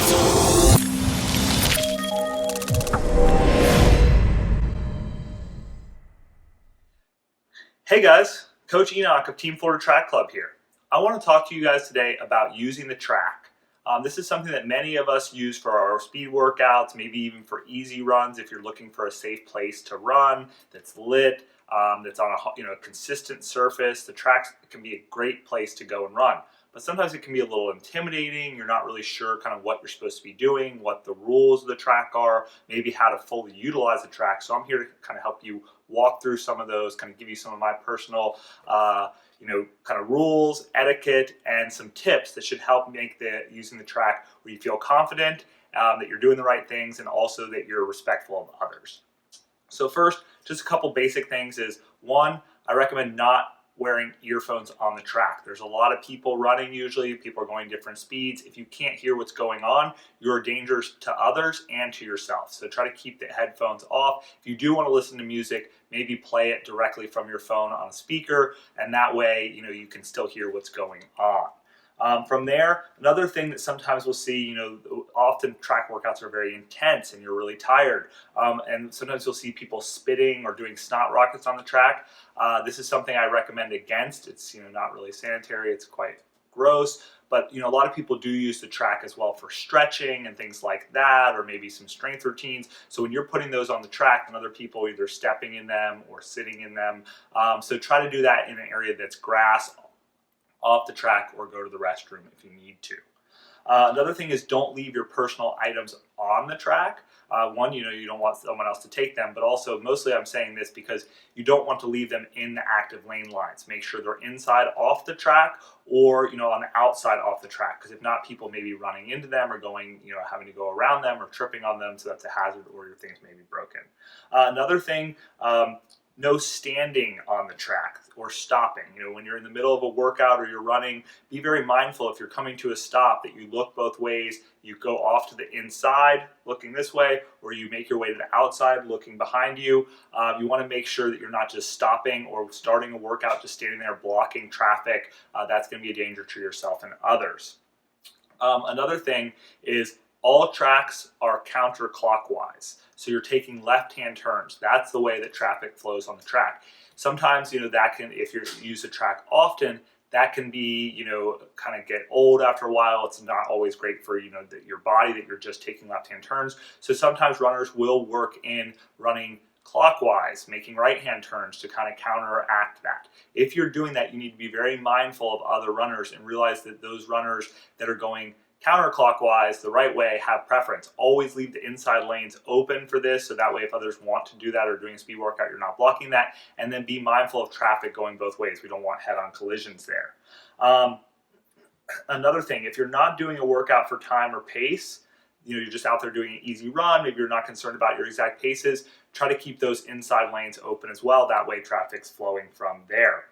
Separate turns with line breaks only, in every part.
Hey guys, Coach Enoch of Team Florida Track Club here. I want to talk to you guys today about using the track. This is something that many of us use for our speed workouts, maybe even for easy runs if you're looking for a safe place to run that's lit, that's on a consistent surface. The track can be a great place to go and run. But sometimes it can be a little intimidating. You're not really sure kind of what you're supposed to be doing, what the rules of the track are, maybe how to fully utilize the track. So I'm here to kind of help you walk through some of those, kind of give you some of my personal kind of rules, etiquette, and some tips that should help make using the track where you feel confident that you're doing the right things and also that you're respectful of others. So first, just a couple basic things is, one, I recommend not wearing earphones on the track. There's a lot of people running usually, people are going different speeds. If you can't hear what's going on, you're dangerous to others and to yourself. So try to keep the headphones off. If you do want to listen to music, maybe play it directly from your phone on a speaker, and that way you can still hear what's going on. From there, another thing that sometimes we'll see, often track workouts are very intense and you're really tired. And sometimes you'll see people spitting or doing snot rockets on the track. This is something I recommend against. It's not really sanitary. It's quite gross. But a lot of people do use the track as well for stretching and things like that, or maybe some strength routines. So when you're putting those on the track, and other people are either stepping in them or sitting in them. So try to do that in an area that's grass, off the track, or go to the restroom if you need to. Another thing is, don't leave your personal items on the track. One, you don't want someone else to take them, but also mostly I'm saying this because you don't want to leave them in the active lane lines. Make sure they're inside off the track or on the outside off the track, because if not, people may be running into them or going, having to go around them or tripping on them, so that's a hazard, or your things may be broken. Another thing, no standing on the track or stopping. When you're in the middle of a workout or you're running, be very mindful if you're coming to a stop that you look both ways. You go off to the inside looking this way, or you make your way to the outside looking behind you. You want to make sure that you're not just stopping or starting a workout just standing there blocking traffic. That's going to be a danger to yourself and others. Another thing is, all tracks are counterclockwise. So you're taking left-hand turns. That's the way that traffic flows on the track. Sometimes, that can, if you use the track often, that can be, kind of get old after a while. It's not always great for, your body that you're just taking left-hand turns. So sometimes runners will work in running clockwise, making right-hand turns to kind of counteract that. If you're doing that, you need to be very mindful of other runners and realize that those runners that are going counterclockwise the right way have preference. Always leave the inside lanes open for this, so that way if others want to do that or doing a speed workout, you're not blocking that. And then be mindful of traffic going both ways. We don't want head-on collisions there. Another thing, if you're not doing a workout for time or pace, you're just out there doing an easy run, maybe you're not concerned about your exact paces, try to keep those inside lanes open as well. That way traffic's flowing from there.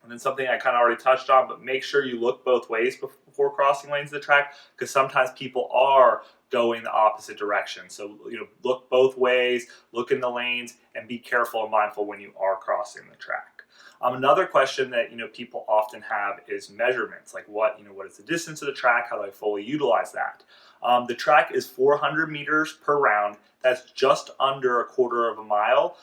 And then something I kind of already touched on, but make sure you look both ways before crossing lanes of the track, because sometimes people are going the opposite direction. So, look both ways, look in the lanes, and be careful and mindful when you are crossing the track. Another question that, people often have is measurements, like what is the distance of the track? How do I fully utilize that? The track is 400 meters per round. That's just under a quarter of a mile.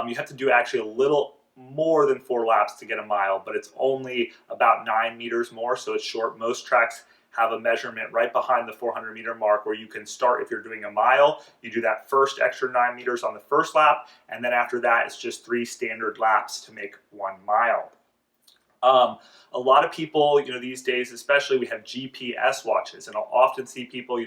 You have to do actually a little more than 4 laps to get a mile, but it's only about 9 meters more, so it's short. Most tracks have a measurement right behind the 400 meter mark where you can start. If you're doing a mile, you do that first extra 9 meters on the first lap, and then after that it's just 3 standard laps to make 1 mile. A lot of people, these days especially, we have GPS watches, and I'll often see people,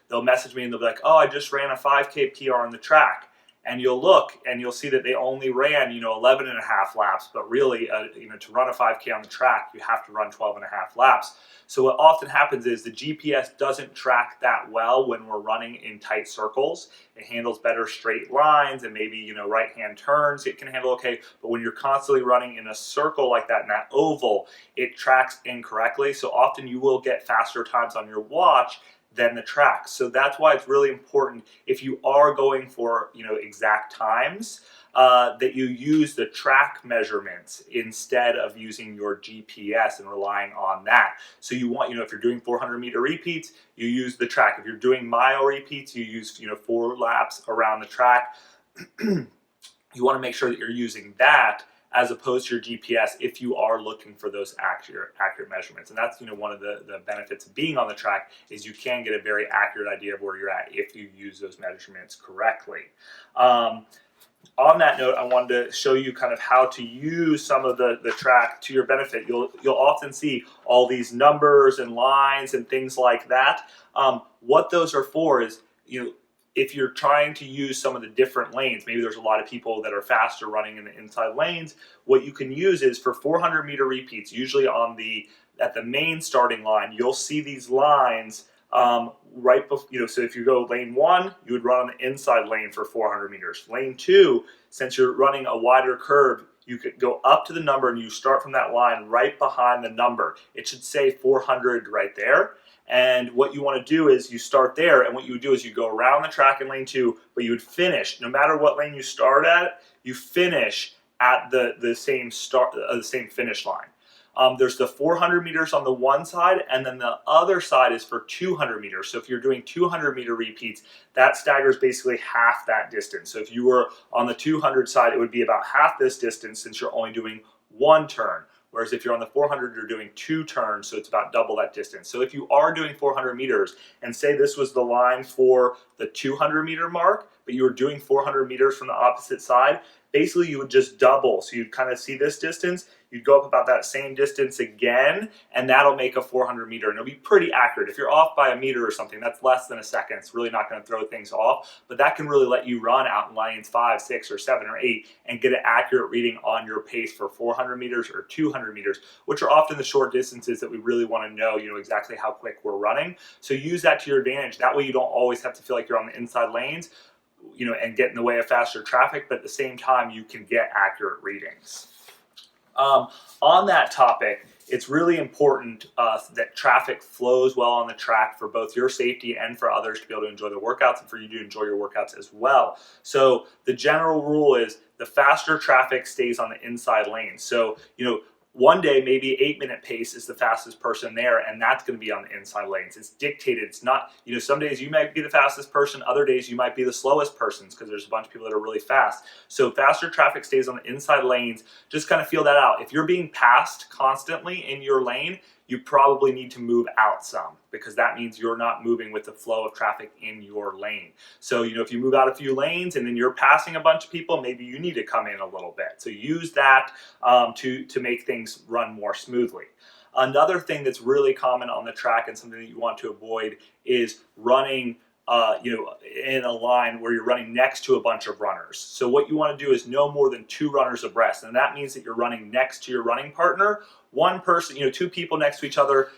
they'll message me and they'll be like, oh, I just ran a 5K PR on the track. And you'll look and you'll see that they only ran, 11 and a half laps, but really, to run a 5K on the track, you have to run 12 and a half laps. So what often happens is the GPS doesn't track that well when we're running in tight circles. It handles better straight lines and maybe, right-hand turns, it can handle okay. But when you're constantly running in a circle like that, in that oval, it tracks incorrectly. So often you will get faster times on your watch than the track. So that's why it's really important, if you are going for exact times, that you use the track measurements instead of using your GPS and relying on that. So you want, if you're doing 400-meter repeats, you use the track. If you're doing mile repeats, you use 4 laps around the track. You want to make sure that you're using that as opposed to your GPS if you are looking for those accurate measurements. And that's one of the benefits of being on the track, is you can get a very accurate idea of where you're at if you use those measurements correctly. On that note, I wanted to show you kind of how to use some of the track to your benefit. You'll often see all these numbers and lines and things like that. What those are for is, if you're trying to use some of the different lanes, maybe there's a lot of people that are faster running in the inside lanes, what you can use is for 400-meter repeats, usually at the main starting line, you'll see these lines right before, so if you go lane 1, you would run on the inside lane for 400 meters. Lane 2, since you're running a wider curve, you could go up to the number and you start from that line right behind the number. It should say 400 right there. And what you want to do is you start there, and what you would do is you go around the track in lane 2, but you would finish, no matter what lane you start at, you finish at the same finish line. There's the 400 meters on the one side, and then the other side is for 200 meters. So if you're doing 200-meter repeats, that staggers basically half that distance. So if you were on the 200 side, it would be about half this distance since you're only doing one turn. Whereas if you're on the 400, you're doing 2 turns, so it's about double that distance. So if you are doing 400 meters, and say this was the line for the 200-meter mark, but you were doing 400 meters from the opposite side, basically you would just double. So you'd kind of see this distance, you'd go up about that same distance again, and that'll make a 400-meter, and it'll be pretty accurate. If you're off by a meter or something, that's less than a second. It's really not going to throw things off, but that can really let you run out in lanes 5, 6, or 7, or 8 and get an accurate reading on your pace for 400 meters or 200 meters, which are often the short distances that we really want to know, exactly how quick we're running. So use that to your advantage. That way you don't always have to feel like you're on the inside lanes, and get in the way of faster traffic, but at the same time, you can get accurate readings. On that topic, it's really important that traffic flows well on the track for both your safety and for others to be able to enjoy the workouts, and for you to enjoy your workouts as well. So the general rule is the faster traffic stays on the inside lane. So, one day, maybe 8-minute pace is the fastest person there, and that's going to be on the inside lanes. It's dictated. It's not, some days you might be the fastest person, other days you might be the slowest persons, because there's a bunch of people that are really fast. So faster traffic stays on the inside lanes. Just kind of feel that out. If you're being passed constantly in your lane, you probably need to move out some, because that means you're not moving with the flow of traffic in your lane. So, if you move out a few lanes and then you're passing a bunch of people, maybe you need to come in a little bit. So use that to make things run more smoothly. Another thing that's really common on the track and something that you want to avoid is running in a line where you're running next to a bunch of runners. So what you want to do is no more than 2 runners abreast, and that means that you're running next to your running partner. One person, 2 people next to each other,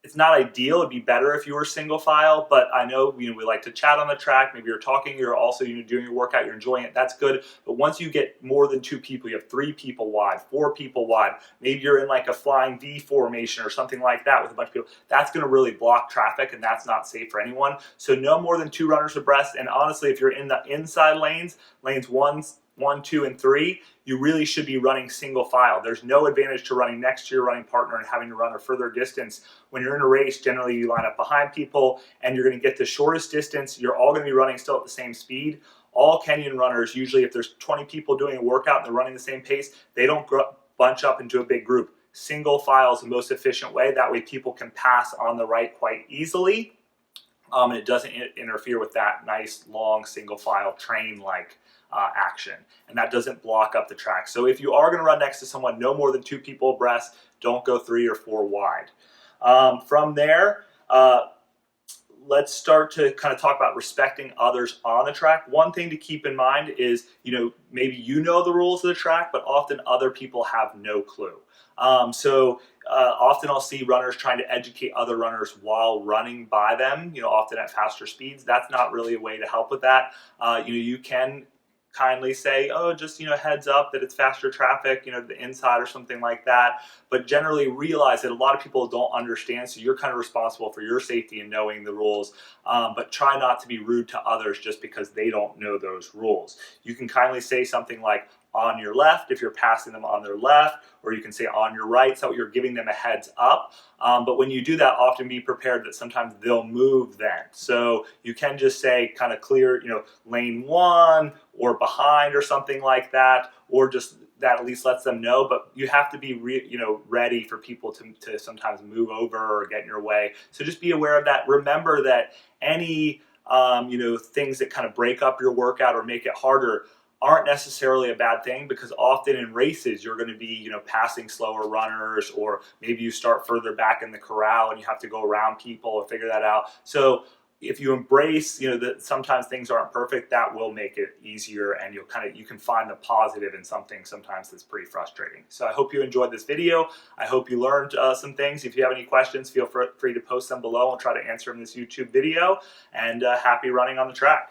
it's not ideal. It'd be better if you were single file, but I know, we like to chat on the track. Maybe you're talking, you're also doing your workout, you're enjoying it. That's good. But once you get more than 2 people, you have 3 people wide, 4 people wide, maybe you're in like a flying V formation or something like that with a bunch of people, that's going to really block traffic, and that's not safe for anyone. So no more than 2 runners abreast. And honestly, if you're in the inside lanes 1, 2, and 3, you really should be running single file. There's no advantage to running next to your running partner and having to run a further distance. When you're in a race, generally you line up behind people and you're going to get the shortest distance. You're all going to be running still at the same speed. All Kenyan runners, usually if there's 20 people doing a workout and they're running the same pace, they don't bunch up into a big group. Single file is the most efficient way. That way people can pass on the right quite easily. And it doesn't interfere with that nice long single file train-like action, and that doesn't block up the track. So if you are going to run next to someone, no more than 2 people abreast. Don't go 3 or 4 wide. From there, let's start to kind of talk about respecting others on the track. One thing to keep in mind is, maybe the rules of the track, but often other people have no clue. Often I'll see runners trying to educate other runners while running by them, often at faster speeds. That's not really a way to help with that. You can kindly say, oh, just, heads up that it's faster traffic, to the inside or something like that. But generally realize that a lot of people don't understand, so you're kind of responsible for your safety and knowing the rules. But try not to be rude to others just because they don't know those rules. You can kindly say something like, on your left if you're passing them on their left, or you can say on your right, so you're giving them a heads up. But when you do that, often be prepared that sometimes they'll move then. So you can just say kind of clear, lane 1 or behind or something like that, or just that at least lets them know. But you have to be ready for people to sometimes move over or get in your way. So just be aware of that. Remember that any things that kind of break up your workout or make it harder aren't necessarily a bad thing, because often in races you're going to be passing slower runners, or maybe you start further back in the corral and you have to go around people or figure that out. So if you embrace that sometimes things aren't perfect, that will make it easier, and you can find the positive in something sometimes that's pretty frustrating. So I hope you enjoyed this video. I hope you learned some things. If you have any questions, feel free to post them below. I'll try to answer them in this YouTube video. And happy running on the track.